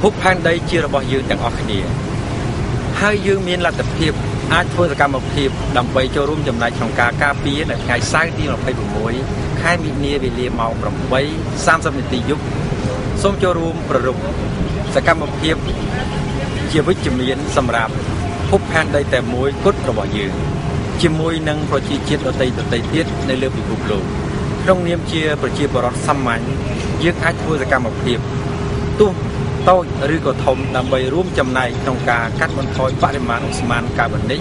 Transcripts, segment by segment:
ភពផែនដីជារបស់យើងទាំងអស់គ្នាហើយយើងមានលទ្ធភាពអាចធ្វើសកម្មភាពដើម្បីចូលរួមចំណែកក្នុងការការពារនៅថ្ងៃសៅរ៍ទី26ខែមិនិនាវេលាម៉ោង 8:30 នាទីយប់សូមចូលរួមប្រារព្ធសកម្មភាពជាវិជ្ជមានសម្រាប់ភពផែនដីតែមួយគត់របស់យើងជាមួយនឹងប្រជាជាតិដទៃទៀតនៅលើពិភពលោកក្នុងនាមជាប្រជាពលរដ្ឋសាមញ្ញយើងអាចធ្វើសកម្មភាពទោះតូចឬក៏ធំដើម្បីរួមចំណែកក្នុងការកាត់បន្ថយបរិមាណឧស្ម័នកាបូនិក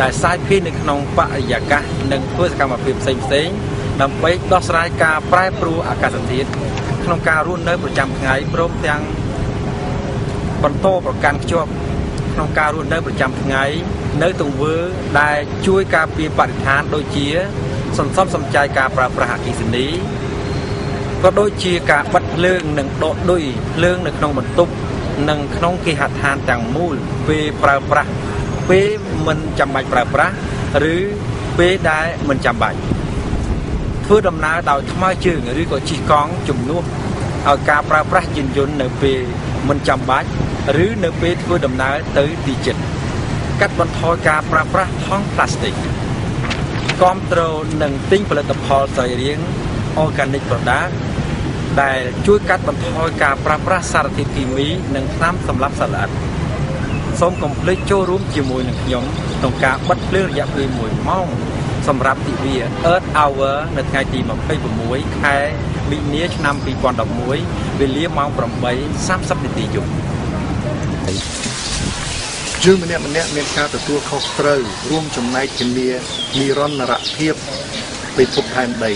ដែលសាយភាយនៅក្នុងបរិយាកាសនិងធ្វើសកម្មភាពផ្សេងៗដើម្បីដោះស្រាយការប្រែប្រួលអាកាសធាតុក្នុងការរស់នៅប្រចាំថ្ងៃព្រមទាំងបន្តប្រកាន់ខ្ជាប់ក្នុងការរស់នៅប្រចាំថ្ងៃនៅទង្វើដែលជួយការពារបរិស្ថានដូចជាសន្សំសំចៃការប្រើប្រាស់អគ្គិសនីក៏ដូចជាការបិទភ្លើងនិងដកឌុយភ្លើងនៅក្នុងបន្ទប់និងក្នុងគេហដ្ឋានទាំងមូលពេលប្រើប្រាស់ពេលមិនចាំបាច់ប្រើប្រាស់ឬពេលដែលមិនចាំបាច់ធ្វើដំណើរដោយថ្មើរជើងឬក៏ជិះកង់ជំនួសឲ្យការប្រើប្រាស់យានយន្តនៅពេលមិនចាំបាច់ឬនៅពេលធ្វើដំណើរទៅទីជិតកាត់បន្ថយការប្រើប្រាស់ថង់ប្លាស្ទិកគាំទ្រនិងទិញផលិតផលសរីរាង្គ Organic Product ដែលជួយកាត់បន្ថយការប្រើប្រាស់សារធាតុគីមីនិងថ្នាំសម្លាប់សត្វល្អិតសូមកុំភ្លេចចូលរួមជាមួយនឹងខ្ញុំក្នុងការបិទភ្លើងរយៈពេល1ម៉ោងសម្រាប់ទិវា Earth Hour នៅថ្ងៃទី26ខែមិនិនាឆ្នាំ2011វេលាម៉ោង 8:30 នាទីយប់យើងម្នាក់មានការទទួលខុសត្រូវរួមចំណែកធានានិរន្តរភាពពិភពផែនដី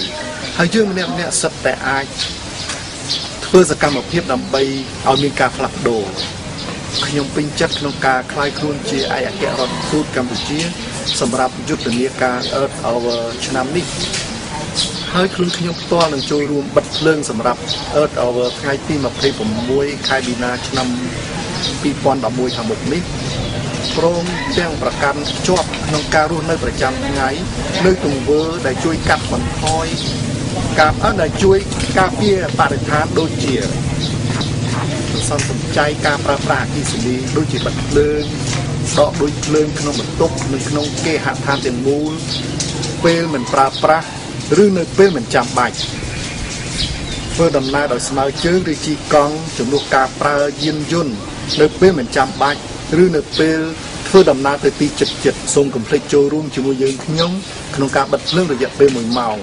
ហើយយើងម្នាក់សិតតែអាចធ្វើសកម្មភាពដើម្បីឲ្យមានការផ្លាស់ប្ដូរខ្ញុំពេញចិត្តក្នុងការក្លាយខ្លួនជាឯកអគ្គរដ្ឋទូតកម្ពុជាសម្រាប់យុទ្ធនាការ Earth Hour ឆ្នាំនេះហើយខ្លួនខ្ញុំផ្ទាល់នឹងចូលរួមបិទភ្លើងសម្រាប់ Earth Hour ថ្ងៃទី26ខែមីនាឆ្នាំ2011ខាងមុខនេះព្រមទាំងប្រកាន់ភ្ជាប់ក្នុងការរស់នៅប្រចាំថ្ងៃនៅទង្វើដែលជួយកាត់បន្ថយការដែលជួយការពារបរិស្ថានដូចជាសន្សំចៃការប្រើប្រាស់អគ្គិសនីដូចជាបិទភ្លើងដកឌុយភ្លើងក្នុងបន្ទប់និងក្នុងគេហដ្ឋានទាំងមូលពេលមិនប្រើប្រាស់ឬនៅពេលមិនចាំបាច់ធ្វើដំណើរដោយស្មៅជើងឬជិះកង់ជំនួសការប្រើយានយន្តនៅពេលមិនចាំបាច់ឬនៅពេលធ្វើដំណើរទៅទីជិតសូមកុំភ្លេចចូលរួមជាមួយយើងខ្ញុំក្នុងការបិទភ្លើងរយៈពេល1ម៉ោង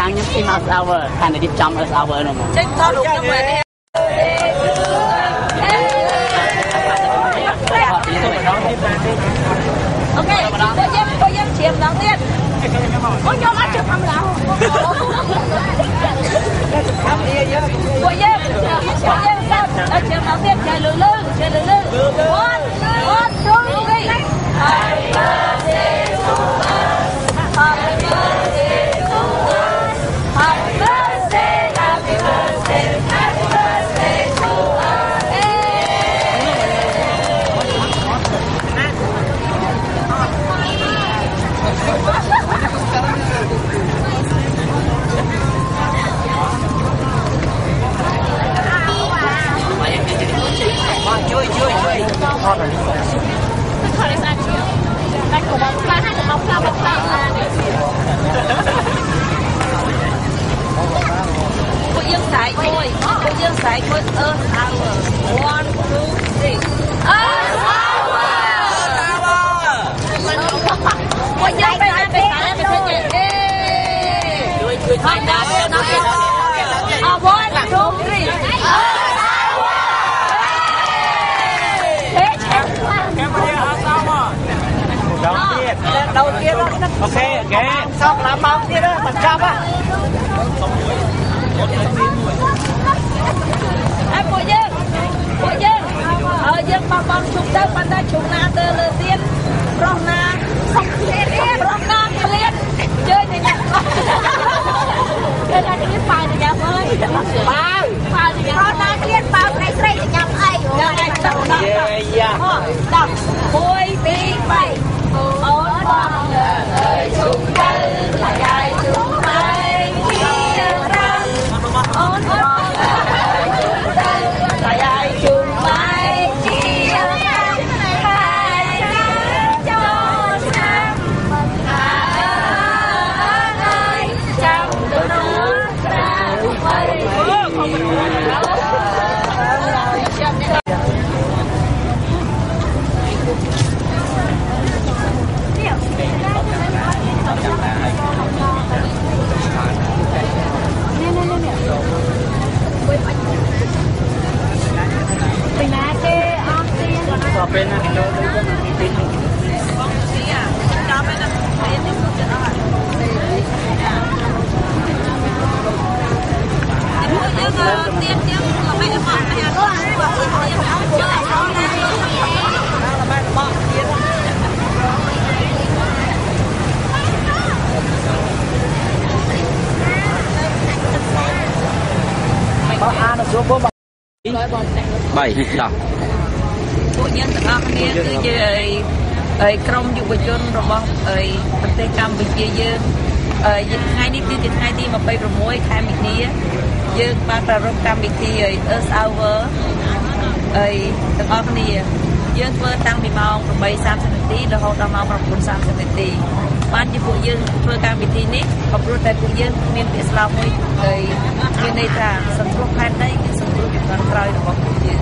ខាងខ្ញុំពី Earth Hour ខាងរៀបចំ Earth Hour នោះចេញថតរូបខ្ញុំវិញអូខេពួកយើងជ្រាបម្ដងទៀតអូខ្ញុំអត់ជឿធម្មតាពួកយើងអត់ជឿម្ដងទៀតចេះលឺចេះលឺ1 2 3 Happy birthday to us Happy birthday to us Happy birthday Happy birthday Happy birthday to us Chuiពួកយើងស្រែកមួយ Earth Hour 1 2 3 Earth Hour ពួកយើងទៅឲ្យពេលតែមិនឃើញទេជួយថយដល់អវ៉ាន់2 3 Earth Hour đầu kia đó ok xong làm bao kia đó mình chấp á cô dương dương bong chụp tới bạn ta chụp na tơ lơ tiên rong na clear chơi này nhá chơi là cái bài này nhá ơi bao thì nhá rong na clear bao cái này thì nhắm ai đọc vui bi bay ôn bom lời chung tay là gai chung tay kia răng ôn bom lời chung tay là gai chung tay kia răng hai cho năm ơi trăm đứa ta quay bên này nó bên con xí à cho bên nó bên nó cũng cho nó à tiền tiền là mấy cái món này nó là tiền áo cho lại nó là mấy món tiền mày có ăn được số bố bảy đọcពួកយើងទាំងអស់គ្នាគឺជាក្រុមយុវជនរបស់ប្រទេសកម្ពុជាយើងថ្ងៃនេះគឺជាថ្ងៃទី26ខែមីនាយើងបានប្រារព្ធកម្មវិធី Earth Hour ទាំងអស់គ្នាយើងធ្វើតាំងពីម៉ោង 8:30 នាទីរហូតដល់ម៉ោង 9:30 នាទីបានជាពួកយើងធ្វើកម្មវិធីនេះក៏ព្រោះតែពួកយើងមានពាក្យស្លោកមួយមានន័យថាសង្គ្រោះផែនដីគឺសង្គ្រោះពីខាងក្រោយរបស់ពួកយើង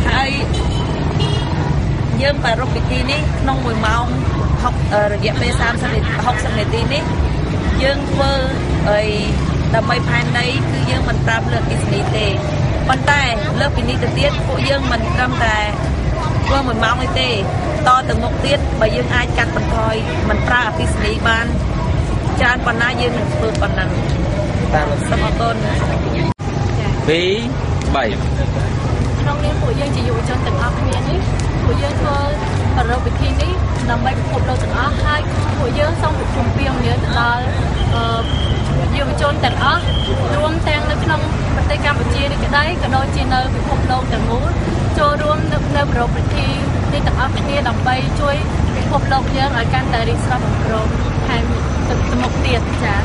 ហើយយើងប្រារព្ធពិធីនេះក្នុង1ម៉ោងរយៈពេល60នាទីនេះយើងធ្វើដើម្បីផែនដីគឺយើងមិនប្រាប់លើកអ៊ីស្នីទេប៉ុន្តែលើកពីនេះទៅទៀតពួកយើងមិនត្រឹមតែធ្វើ1ម៉ោងទេតទៅមុខទៀតបើយើងអាចកាត់បន្ថយមិនប្រើអ៊ីស្នីបានច្រើនប៉ុណ្ណាយើងនឹងធ្វើប៉ុណ្ណឹងតាមសូមអរគុណ2 3ក្នុងនាមពួកយើងជាយុវជនទាំងអស់គ្នានេះពួកយើងធ្វើប្រារព្ធពិធីនេះដើម្បីពិភពលោកទាំងអស់ហើយពួកយើងសូមប្រជុំពីអំណើទៅដល់យុវជនទាំងអស់រួមទាំងនៅក្នុងប្រទេសកម្ពុជានេះក្តីក៏ដូចជានៅពិភពលោកទាំងមូលចូលរួមនៅប្រារព្ធពិធីនេះទាំងអស់គ្នាដើម្បីជួយពិភពលោកយើងឲ្យកាន់តែរីកស្រស់បំព្រងហើយទៅមុខទៀតចា៎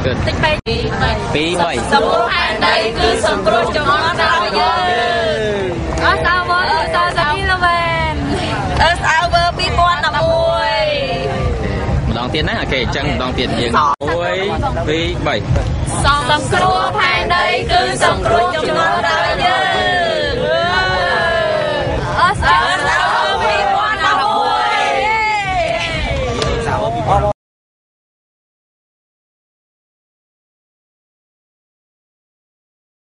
តិចពេក2 3សម្រាប់ផែនដីគឺសង្គ្រោះចំនួនដល់យើងអស់សាវ៉ាEarth Hour 2011ម្ដងទៀតណាអូខេអញ្ចឹងម្ដងទៀតយើង1 2 3សង្គ្រោះផែនដីគឺសង្គ្រោះចំនួនដល់យើងEarth Hour